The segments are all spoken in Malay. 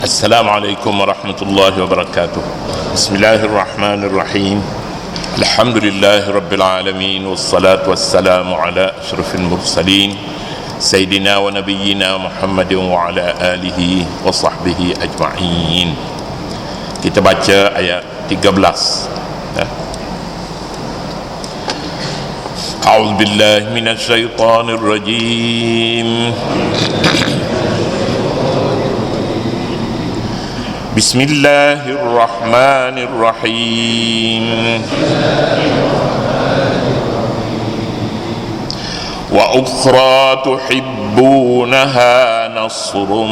Assalamualaikum warahmatullahi wabarakatuh. Bismillahirrahmanirrahim. Alhamdulillahi rabbil alamin, wassalatu wassalamu ala asyrafil mursalin Sayyidina wa nabiyyina Muhammadin wa ala alihi wa sahbihi ajma'in. Kita baca ayat 13. A'udzu billahi minasy syaithanir rajim. Bismillahirrahmanirrahim. Wa ukhra tuhibbunaha nasrun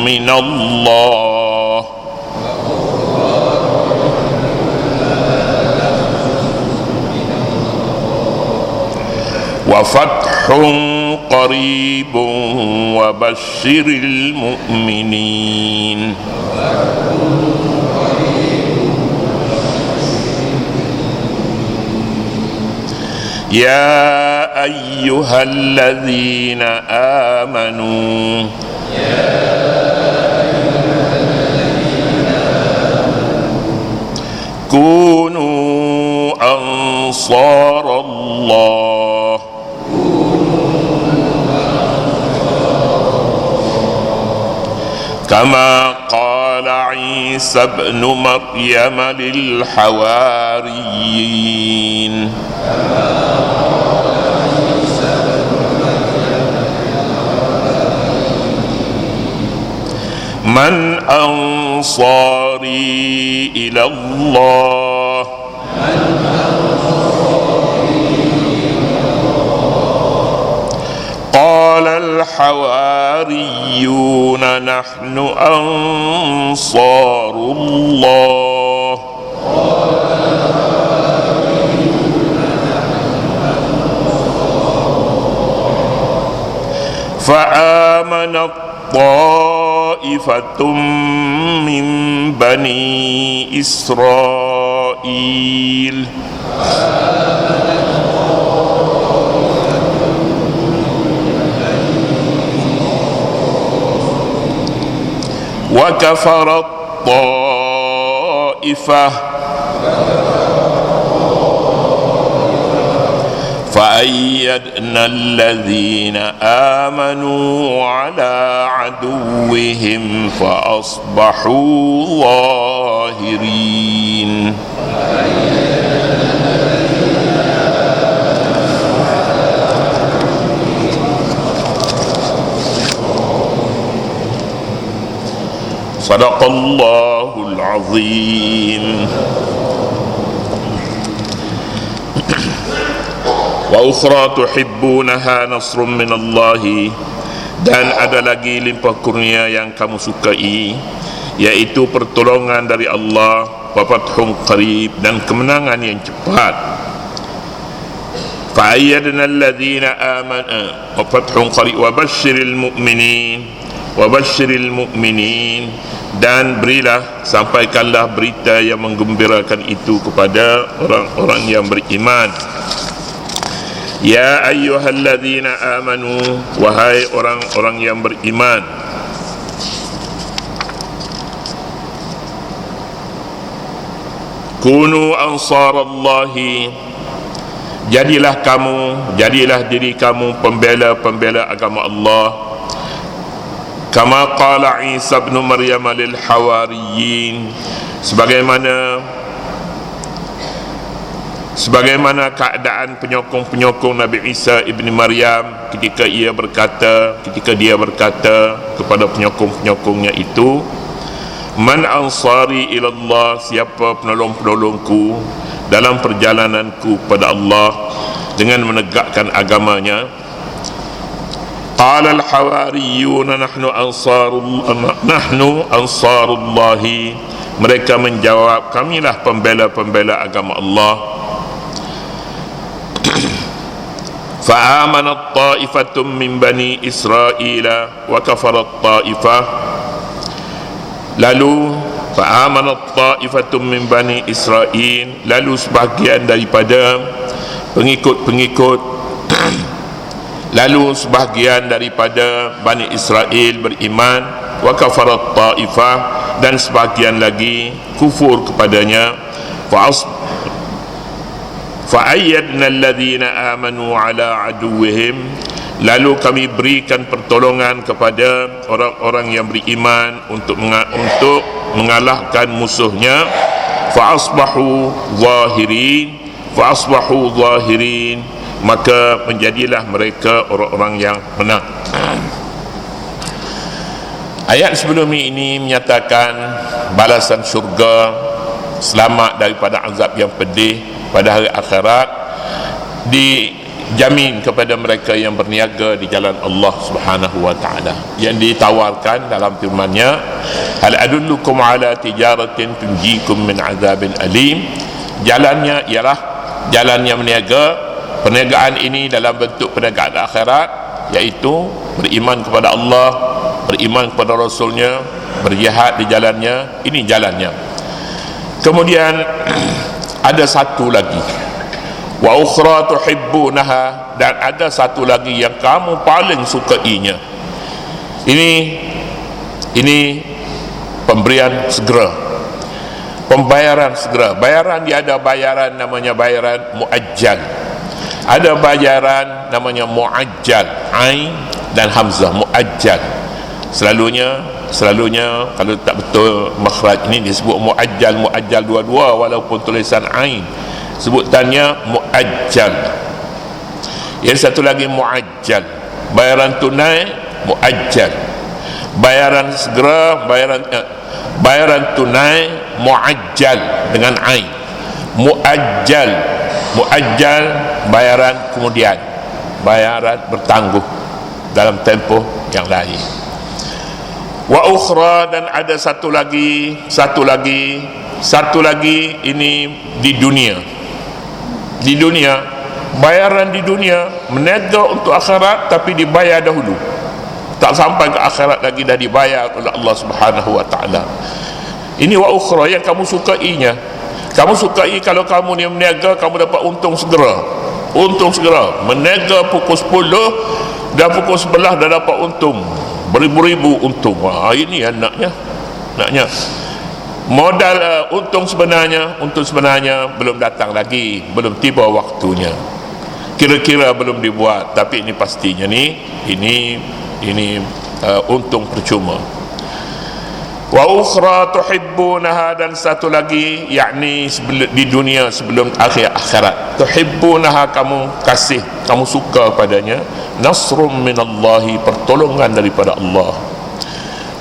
minallah wa fathun qaribun wa basyiril mu'minin. Ya ayyuhalladzina amanu kunu ansarallah kama qala Isa ibn Maryam lil hawariyin man ansari ila Allah qala al-hawariyuna nahnu ansarullah fa'amanat ta'ifatum min bani Israil wa kafarat ta'ifah فأيدنا الذين آمنوا على عدوهم فأصبحوا ظاهرين. صدق الله العظيم. Wa ukhra tuhibbunaha nasrun minallahi, dan ada lagi limpah kurnia yang kamu sukai, yaitu pertolongan dari Allah, wa fathun qarib, dan kemenangan yang cepat. Fa ayyadna alladhina amanu wa fathun qarib wa basyiril mu'minin, dan berilah, sampaikanlah berita yang menggembirakan itu kepada orang-orang yang beriman. Ya ayyuhalladzina amanu, wahai orang-orang yang beriman, kunu ansarallahi, jadilah diri kamu pembela agama Allah, kama qala Isa ibn Maryam lil hawariyin, sebagaimana keadaan penyokong Nabi Isa ibn Maryam ketika dia berkata kepada penyokong-penyokongnya itu, man ansari ilallah, siapa penolong-penolongku dalam perjalananku pada Allah dengan menegakkan agamanya. Qala al-hawariyuna nahnu ansarullahi, mereka menjawab, kamilah pembela agama Allah. Fa'amanat ta'ifatum min bani Israila wa kafarat ta'ifah, lalu fa'amanat ta'ifatum min bani Israil, lalu sebahagian daripada pengikut Lalu sebahagian daripada Bani Israel beriman, wa kafarat ta'ifah, dan sebagian lagi kufur kepadanya. Fa'ayyadna alladhina amanu ala aduwwihim, lalu kami berikan pertolongan kepada orang-orang yang beriman untuk mengalahkan musuhnya. Fa'asbahu zahirin, maka menjadilah mereka orang-orang yang menang. Ayat sebelum ini menyatakan balasan syurga, selamat daripada azab yang pedih pada hari akhirat, dijamin kepada mereka yang berniaga di jalan Allah Subhanahu wa taala, yang ditawarkan dalam firman-Nya, hal adullukum ala tijaratin tunjikum min azabin alim. Jalannya ialah jalannya berniaga. Perniagaan ini dalam bentuk perniagaan akhirat, iaitu beriman kepada Allah, beriman kepada Rasulnya, berjihad di jalannya. Ini jalannya. Kemudian ada satu lagi, wa ukhra tuhibbunaha, dan ada satu lagi yang kamu paling sukainya. Ini pemberian segera, pembayaran segera. Bayaran dia ada bayaran namanya bayaran muajjal, ada bayaran namanya muajjal, ain dan hamzah, muajjal. Selalunya kalau tak betul makhraj ini disebut muajjal dua-dua, walaupun tulisan ain sebutannya muajjal. Yang satu lagi muajjal, bayaran tunai muajjal, bayaran segera, bayaran tunai muajjal dengan ain. Muajjal bayaran kemudian, bayaran bertangguh dalam tempoh yang lain. Wa ukhra, dan ada satu lagi ini di dunia, bayaran di dunia, meniaga untuk akhirat tapi dibayar dahulu, tak sampai ke akhirat lagi dah dibayar oleh Allah Subhanahu wa taala. Ini wa ukhra yang kamu sukainya. Kamu sukai kalau kamu ni meniaga, kamu dapat untung segera. Meniaga pukul 10 dan pukul 11 dah dapat untung beribu-ribu untung. Ini anaknya modal. Untung sebenarnya belum datang lagi, belum tiba waktunya, kira-kira belum dibuat, tapi ini pastinya ini untung percuma. Wa ukhra tuhibbunaha, dan satu lagi yakni di dunia sebelum akhirat, tuhibbunaha, kamu kasih, kamu suka padanya, nasrum minallahi, pertolongan daripada Allah.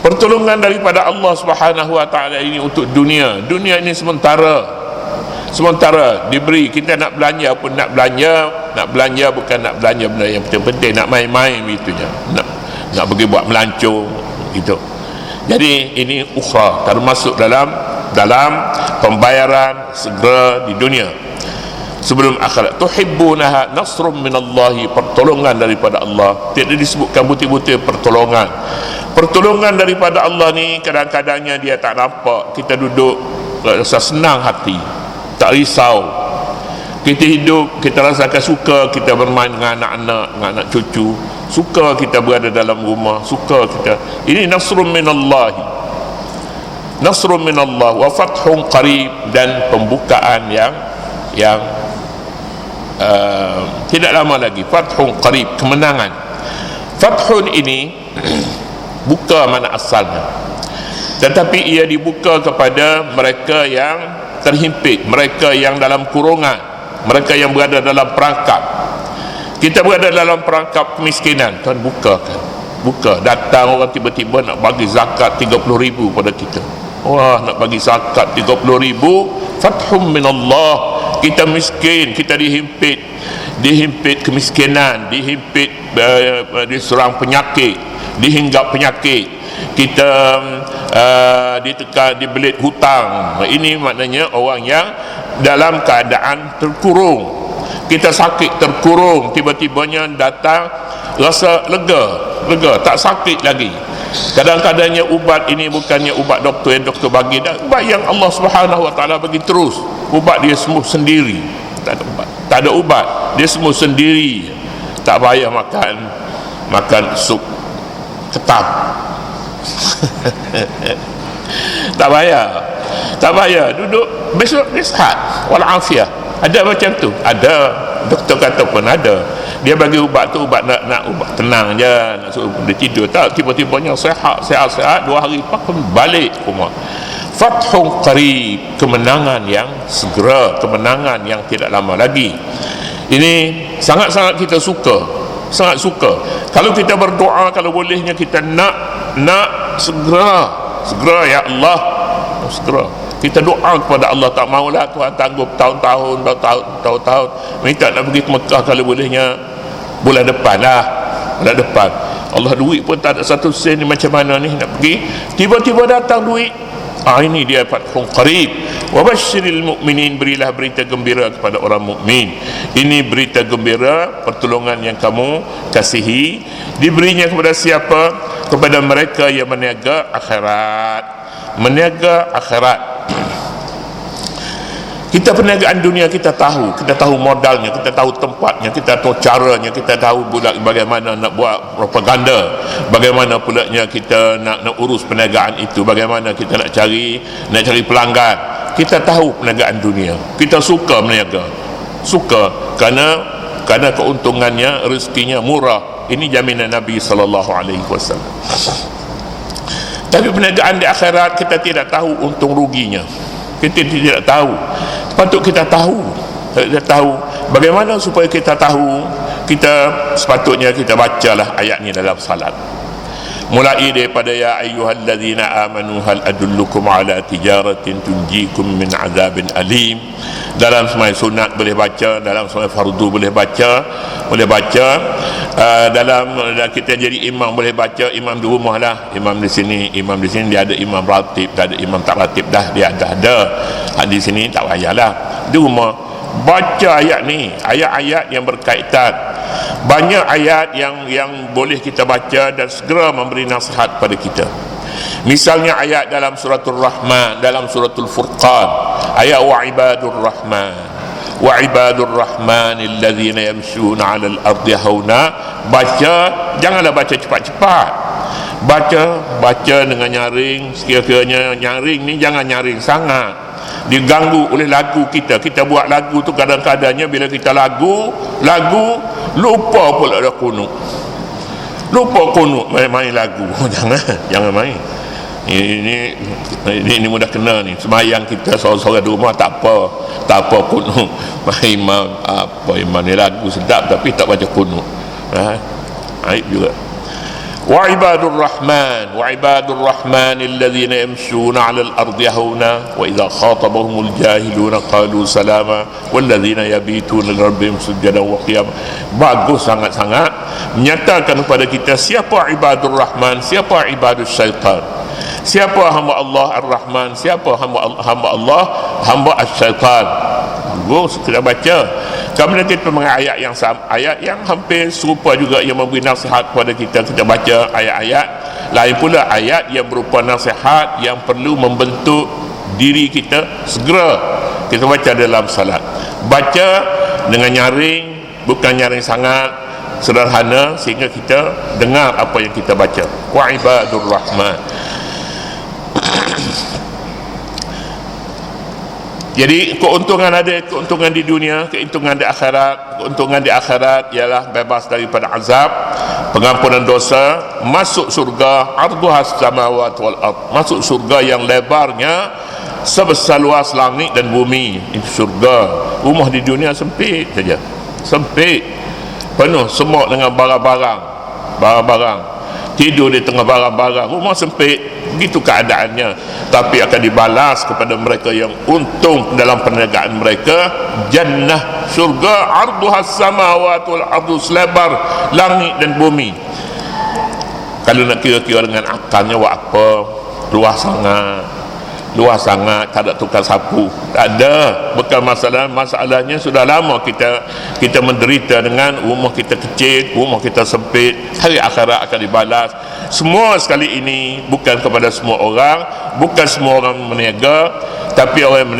Pertolongan daripada Allah Subhanahu wa taala ini untuk dunia ini sementara diberi. Kita nak belanja pun nak belanja bukan nak belanja benda yang penting-penting, nak main-main begitunya, nak pergi buat melancong gitu. Jadi ini ukhra, termasuk dalam pembayaran segera di dunia sebelum akhirat. Tuhibbunaha, nasrum minallahi, pertolongan daripada Allah. Tidak disebutkan butir-butir pertolongan daripada Allah ni. Kadang-kadangnya dia tak nampak. Kita duduk rasa senang hati, tak risau. Kita hidup, kita rasakan suka kita bermain dengan anak-anak, dengan anak cucu, suka kita berada dalam rumah, suka kita. Ini nasrun minallahi, wa fathun qarib, dan pembukaan yang tidak lama lagi. Fathun qarib, kemenangan. Fathun ini buka mana asalnya, tetapi ia dibuka kepada mereka yang terhimpit, mereka yang dalam kurungan, mereka yang berada dalam perangkap. Kita berada dalam perangkap kemiskinan, Tuhan buka. Datang orang tiba-tiba nak bagi zakat 30,000 pada kita. Wah, nak bagi zakat 30,000, fathum minallah. Kita miskin, kita dihimpit kemiskinan, diserang penyakit, dihinggap penyakit, kita ditekan, dibelit hutang. Ini maknanya orang yang dalam keadaan terkurung. Kita sakit terkurung, tiba-tibanya datang rasa lega, tak sakit lagi. Kadang-kadangnya ubat ini bukannya ubat doktor yang doktor bagi, ubat yang Allah Subhanahu wa taala bagi terus. Ubat dia sembuh sendiri, tak ada ubat, dia sembuh sendiri. Tak payah makan sup ketam, Tak payah, tak payah duduk, besok rehat walafiat. Ada macam tu, ada doktor kata pun ada, dia bagi ubat tu ubat nak ubat tenang je, nak suruh dia tidur. Tak, tiba-tibanya sehat 2 hari lepas balik rumah. Fathun qarib, kemenangan yang segera, kemenangan yang tidak lama lagi. Ini sangat-sangat kita suka, sangat suka. Kalau kita berdoa, kalau bolehnya kita nak segera ya Allah, segera kita doa kepada Allah. Tak maulah Tuhan tangguh tahun-tahun minta nak pergi ke Mekah, kalau bolehnya bulan depan lah, bulan depan. Allah, duit pun tak ada 1 sen ni, macam mana ni nak pergi, tiba-tiba datang duit. Ini dia fathun qarib. Wa basyiril mu'minin, berilah berita gembira kepada orang mukmin. Ini berita gembira, pertolongan yang kamu kasihi diberinya kepada siapa? Kepada mereka yang meniaga akhirat. Meniaga akhirat. Kita perniagaan dunia, kita tahu modalnya, kita tahu tempatnya, kita tahu caranya, kita tahu pula bagaimana nak buat propaganda, bagaimana pula kita nak urus perniagaan itu, bagaimana kita nak cari pelanggan. Kita tahu perniagaan dunia, kita suka berniaga, suka kerana keuntungannya, rezekinya murah. Ini jaminan Nabi SAW. Tapi perniagaan di akhirat kita tidak tahu untung ruginya, kita tidak tahu. Patut kita tahu. Bagaimana supaya kita tahu? Sepatutnya kita bacalah ayat ni dalam salat. Mulai daripada ya ayyuhalladzina amanu hal adullukum ala tijaratin tunjikum min azabin alim. Dalam semai sunat boleh baca, dalam semai fardu boleh baca, dalam kita jadi imam boleh baca. Imam di rumah lah, imam di sini dia ada imam ratib, tak ada imam tak ratib dah, dia ada di sini tak payahlah, di rumah baca ayat ni, ayat-ayat yang berkaitan. Banyak ayat yang boleh kita baca dan segera memberi nasihat pada kita. Misalnya ayat dalam suratul Rahman, dalam suratul Furqan, ayat wa ibadur rahman alladhina yamshuna 'alal ardi hauna. Baca, janganlah baca cepat-cepat, baca dengan nyaring. Sekiranya nyaring ni jangan nyaring sangat, diganggu oleh lagu kita buat lagu tu, kadang-kadangnya bila kita lagu lupa pula dah kunut, main lagu. jangan main. Ini mudah kena ni. Semayang kita seorang-seorang di rumah tak apa kunut. Imam ni lagu sedap tapi tak baca kunut, aib juga. Wa ibadur rahman alladhina yamshuna 'alal ardi hauna wa idha khatabahumul jahiluna qalu salama walladhina yabituna lirabbihim sujadan wa qiyam. Bagus sangat-sangat menyatakan kepada kita siapa ibadur rahman, siapa ibadus syaitan, siapa hamba Allah ar-Rahman, siapa hamba Allah hamba as-syaitan. Bagus kita baca. Kemudian kita mengenai ayat yang hampir serupa juga, yang memberi nasihat kepada kita baca ayat-ayat lain pula, ayat yang berupa nasihat yang perlu membentuk diri kita segera. Kita baca dalam salat, baca dengan nyaring, bukan nyaring sangat, sederhana, sehingga kita dengar apa yang kita baca. Wa ibadur rahman. Jadi keuntungan di dunia, keuntungan di akhirat ialah bebas daripada azab, pengampunan dosa, masuk surga, arduhas samawati wal ard, masuk surga yang lebarnya sebesar luas langit dan bumi. Itu surga. Rumah di dunia sempit saja, sempit, penuh semua dengan barang-barang, tidur di tengah barang-barang, rumah sempit. Begitu keadaannya. Tapi akan dibalas kepada mereka yang untung dalam perniagaan mereka, jannah, surga, arduhas samawati wal ardu, selebar langit dan bumi. Kalau nak kira-kira dengan akalnya, apa luas sangat, tak ada tukar sapu, tak ada. Bukan masalahnya sudah lama kita menderita dengan rumah kita kecil, rumah kita sempit. Hari akhirat akan dibalas. Semua sekali ini bukan kepada semua orang, bukan semua orang meniaga, tapi orang yang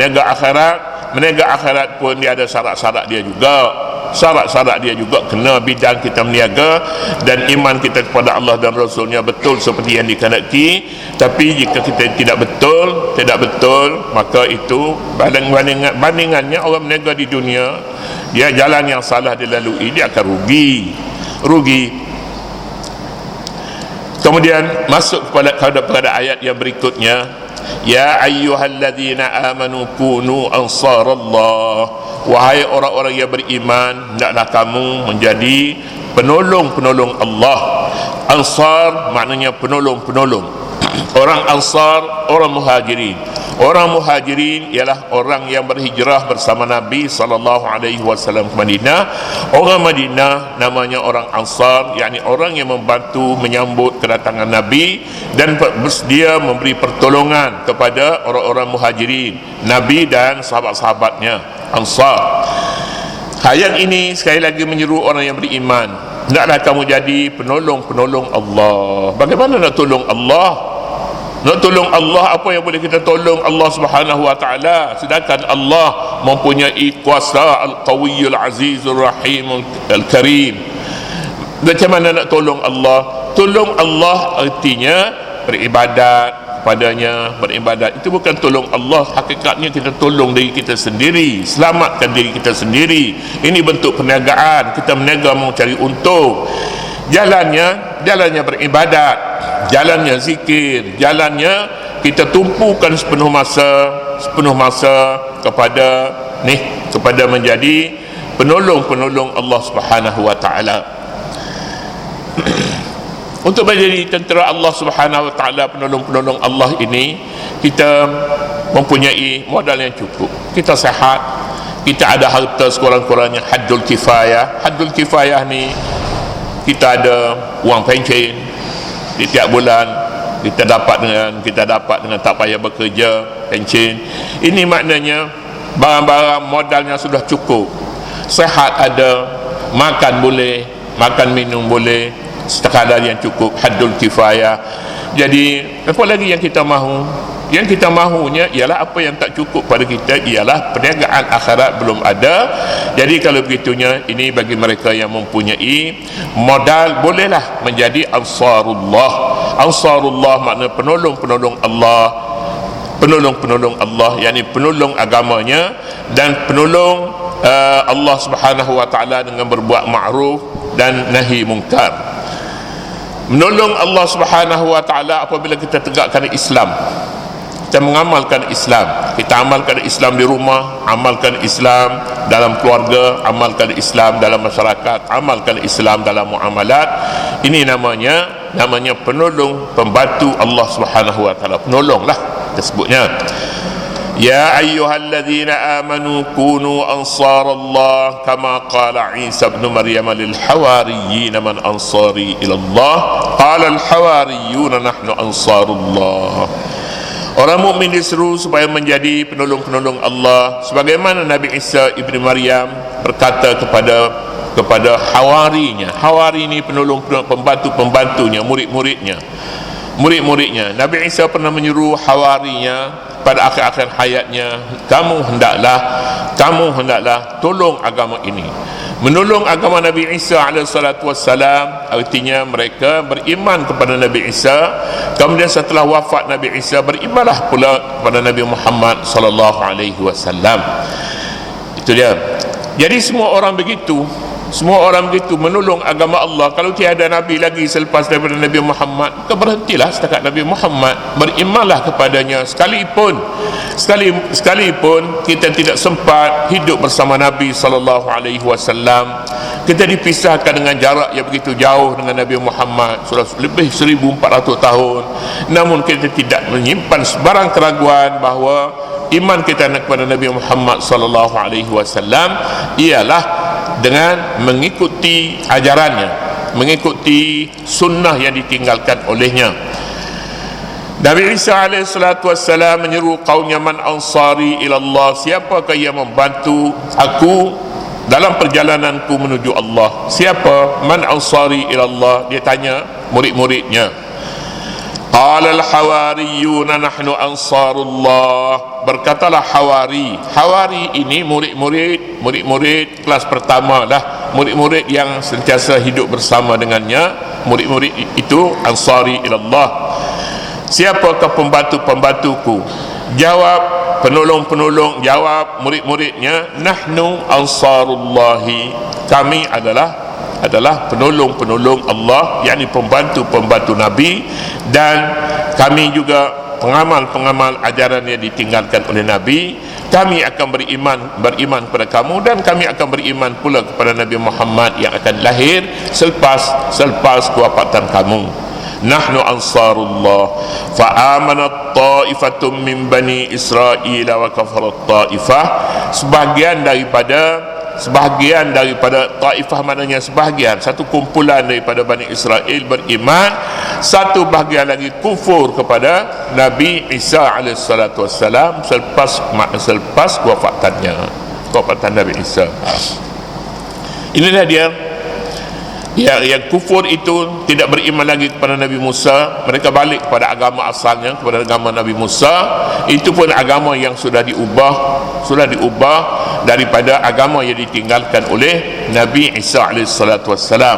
meniaga akhirat pun dia ada syarat-syarat dia juga. syarat-syarat dia juga kena bidang kita meniaga dan iman kita kepada Allah dan Rasulnya betul seperti yang dikehendaki. Tapi jika kita tidak betul, maka itu bandingannya orang meniaga di dunia, dia jalan yang salah dilalui, dia akan rugi. Kemudian masuk kepada ayat yang berikutnya, ya ayyuhalladzina amanu kunu ansarallah, wahai orang-orang yang beriman, hendaklah kamu menjadi penolong-penolong Allah. Ansar maknanya penolong-penolong. Orang Ansar, orang Muhajirin. Orang Muhajirin ialah orang yang berhijrah bersama Nabi SAW ke Madinah. Orang Madinah namanya orang Ansar, yakni orang yang membantu menyambut kedatangan Nabi dan bersedia memberi pertolongan kepada orang-orang Muhajirin, Nabi dan sahabat-sahabatnya, Ansar. Ayat ini sekali lagi menyeru orang yang beriman, hendaklah kamu jadi penolong-penolong Allah. Bagaimana nak tolong Allah? Nak tolong Allah, apa yang boleh kita tolong Allah Subhanahu wa taala, sedangkan Allah mempunyai kuasa Al-Qawiyyul Azizur Rahim Al-Karim. Macam mana nak tolong Allah? Tolong Allah artinya beribadat kepadanya. Beribadat itu bukan tolong Allah, hakikatnya kita tolong diri kita sendiri, selamatkan diri kita sendiri. Ini bentuk perniagaan, kita berniaga mencari untung. Jalannya beribadat, jalannya zikir, jalannya kita tumpukan sepenuh masa kepada menjadi penolong-penolong Allah Subhanahu wa taala. Untuk menjadi tentera Allah Subhanahu wa taala, penolong-penolong Allah ini, kita mempunyai modal yang cukup. Kita sihat, kita ada harta sekurang-kurangnya haddul kifayah. Haddul kifayah ni kita ada wang pencen di tiap bulan, kita dapat dengan tak payah bekerja, pencen. Ini maknanya barang-barang modalnya sudah cukup. Sehat ada, makan boleh, makan minum boleh, sekadar yang cukup, haddul kifayah. Jadi apa lagi yang kita mahu? Yang kita mahunya ialah apa yang tak cukup pada kita ialah perniagaan akhirat belum ada. Jadi kalau begitunya, ini bagi mereka yang mempunyai modal, bolehlah menjadi ansarullah. Ansarullah makna penolong-penolong Allah, penolong-penolong Allah, yakni penolong agamanya dan penolong Allah Subhanahu wa taala dengan berbuat ma'ruf dan nahi mungkar. Menolong Allah Subhanahu wa taala apabila kita tegakkan Islam, kita mengamalkan Islam, kita amalkan Islam di rumah, amalkan Islam dalam keluarga, amalkan Islam dalam masyarakat, amalkan Islam dalam muamalat. Ini namanya penolong, pembantu Allah Subhanahu wa taala. Penolonglah kita sebutnya. Ya ayyuhalladzina amanu kunu ansarallah kama qala Isa ibn Maryam lil hawariyyin man ansari ila Allah qala al hawariyun nahnu ansarullah. Orang mukmin diseru supaya menjadi penolong-penolong Allah, sebagaimana Nabi Isa ibn Maryam berkata kepada hawarinya. Hawari ini penolong, pembantunya, murid-muridnya. Nabi Isa pernah menyuruh hawarinya pada akhir-akhir hayatnya, kamu hendaklah tolong agama ini. Menolong agama Nabi Isa AS artinya mereka beriman kepada Nabi Isa. Kemudian setelah wafat Nabi Isa, berimanlah pula kepada Nabi Muhammad SAW. Itu dia. Jadi semua orang begitu menolong agama Allah. Kalau tiada Nabi lagi selepas daripada Nabi Muhammad, maka berhentilah setakat Nabi Muhammad, berimanlah kepadanya. Sekalipun kita tidak sempat hidup bersama Nabi SAW, kita dipisahkan dengan jarak yang begitu jauh dengan Nabi Muhammad sudah lebih 1400 tahun, namun kita tidak menyimpan sebarang keraguan bahawa iman kita kepada Nabi Muhammad SAW ialah dengan mengikuti ajarannya, mengikuti sunnah yang ditinggalkan olehnya. Nabi Isa AS menyeru kaumnya, man ansari ilallah, siapakah yang membantu aku dalam perjalananku menuju Allah? Siapa? Man ansari ilallah, dia tanya murid-muridnya. Qala al-hawariyuna nahnu ansarullah. Berkatalah Hawari. Hawari ini murid-murid kelas pertama lah, murid-murid yang sentiasa hidup bersama dengannya. Murid-murid itu ansari ilallah. Siapakah pembantu-pembantuku? Jawab penolong-penolong, jawab murid-muridnya, nahnu ansarullahi, kami adalah penolong-penolong Allah, yakni pembantu-pembantu Nabi, dan kami juga pengamal-pengamal ajaran yang ditinggalkan oleh Nabi. Kami akan beriman kepada kamu, dan kami akan beriman pula kepada Nabi Muhammad yang akan lahir selepas kewafatan kamu. Nahnu ansarullah. Fa amanat ta'ifatum min bani Israil wa kafarat ta'ifah. Sebahagian daripada Taifah, maknanya sebahagian, satu kumpulan daripada Bani Israel beriman, satu bahagian lagi kufur kepada Nabi Isa alaihissalatu wassalam selepas kewafatan Nabi Isa. Inilah dia yang kufur itu, tidak beriman lagi kepada Nabi Musa. Mereka balik kepada agama asalnya, kepada agama Nabi Musa. Itu pun agama yang sudah diubah daripada agama yang ditinggalkan oleh Nabi Isa alaihissalatu wassalam.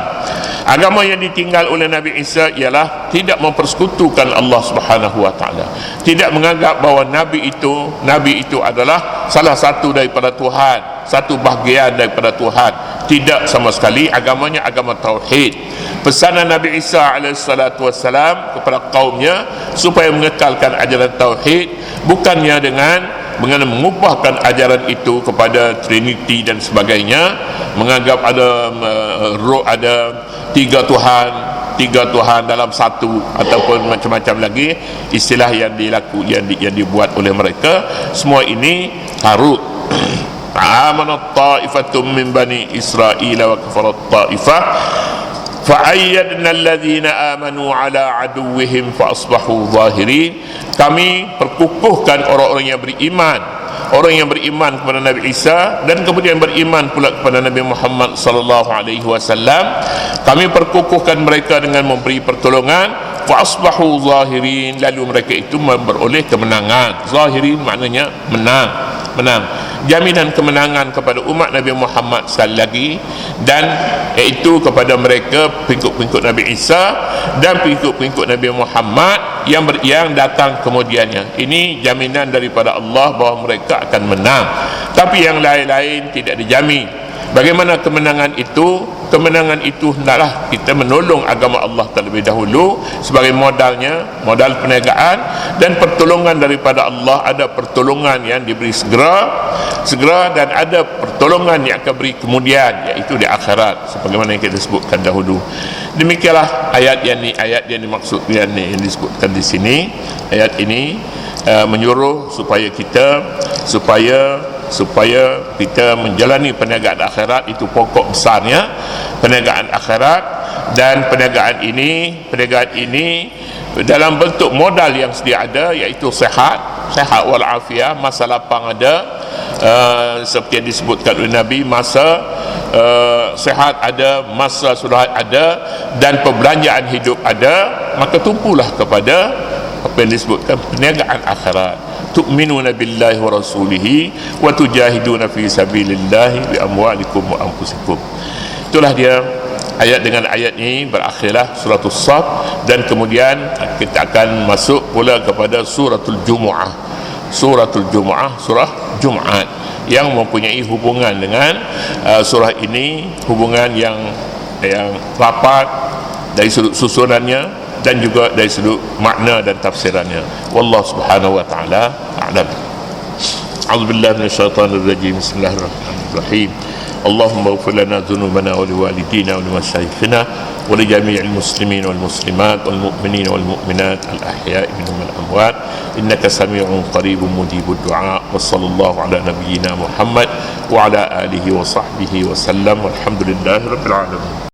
Agama yang ditinggal oleh Nabi Isa ialah tidak mempersekutukan Allah Subhanahu wa taala, tidak menganggap bahawa Nabi itu adalah salah satu daripada Tuhan, satu bahagian daripada Tuhan. Tidak sama sekali. Agamanya agama tauhid. Pesanan Nabi Isa alaihissalatu wassalam kepada kaumnya supaya mengekalkan ajaran tauhid, bukannya dengan mengubahkan ajaran itu kepada Trinity dan sebagainya, menganggap ada tiga Tuhan dalam satu, ataupun macam-macam lagi istilah yang dibuat oleh mereka. Semua ini tarut. Amanat ta'ifatum min bani Israil wa kafarat ta'ifah fa'ayyadna alladhina amanu ala aduwwihim fa asbahu zahirin. Kami perkukuhkan orang-orang yang beriman kepada Nabi Isa, dan kemudian beriman pula kepada Nabi Muhammad sallallahu alaihi wasallam. Kami perkukuhkan mereka dengan memberi pertolongan, fa asbahu zahirin, lalu mereka itu memperoleh kemenangan. Zahirin maknanya menang. Jaminan kemenangan kepada umat Nabi Muhammad sekali lagi, dan iaitu kepada mereka pengikut-pengikut Nabi Isa dan pengikut-pengikut Nabi Muhammad yang datang kemudiannya. Ini jaminan daripada Allah bahawa mereka akan menang. Tapi yang lain-lain tidak dijamin. Bagaimana kemenangan itu? Kemenangan itu hendaklah kita menolong agama Allah terlebih dahulu sebagai modal perniagaan dan pertolongan daripada Allah. Ada pertolongan yang diberi segera, dan ada pertolongan yang akan beri kemudian, iaitu di akhirat, sebagaimana yang kita sebutkan dahulu. Demikianlah ayat yang dimaksud yang disebutkan di sini. Ayat ini menyuruh supaya kita menjalani perniagaan akhirat. Itu pokok besarnya, perniagaan akhirat. Dan perniagaan ini dalam bentuk modal yang sedia ada, iaitu sehat walafiat, masa lapang ada, seperti yang disebutkan oleh Nabi, masa sehat ada, masa sudah ada, dan perbelanjaan hidup ada. Maka tumpulah kepada apa yang disebutkan perniagaan akhirat. Tu'minuna billahi wa rasulihi wa tujahiduna fi sabilillahi bi amwalikum wa anfusikum. Itulah dia ayat. Dengan ayat ini berakhirlah suratul Saf, dan kemudian kita akan masuk pula kepada suratul Jumu'ah. Surah Jumaat, yang mempunyai hubungan dengan surah ini, hubungan yang rapat dari sudut susunannya dan juga dari sudut makna dan tafsirannya. Wallahu subhanahu wa ta'ala a'lam. A'udzubillahi minasyaitonir rajim. Bismillahirrahmanirrahim. Allahumma ighfir lana dhunubana wa liwalidina wa limasyayikhina wa li jami'il muslimin wal muslimat wal mu'minin wal mu'minat al ahya'i minhum wal amwat innaka sami'un qaribun mujibud du'a. Wa sallallahu ala nabiyyina Muhammad wa ala alihi wa sahbihi wa sallam. Walhamdulillahi rabbil alamin.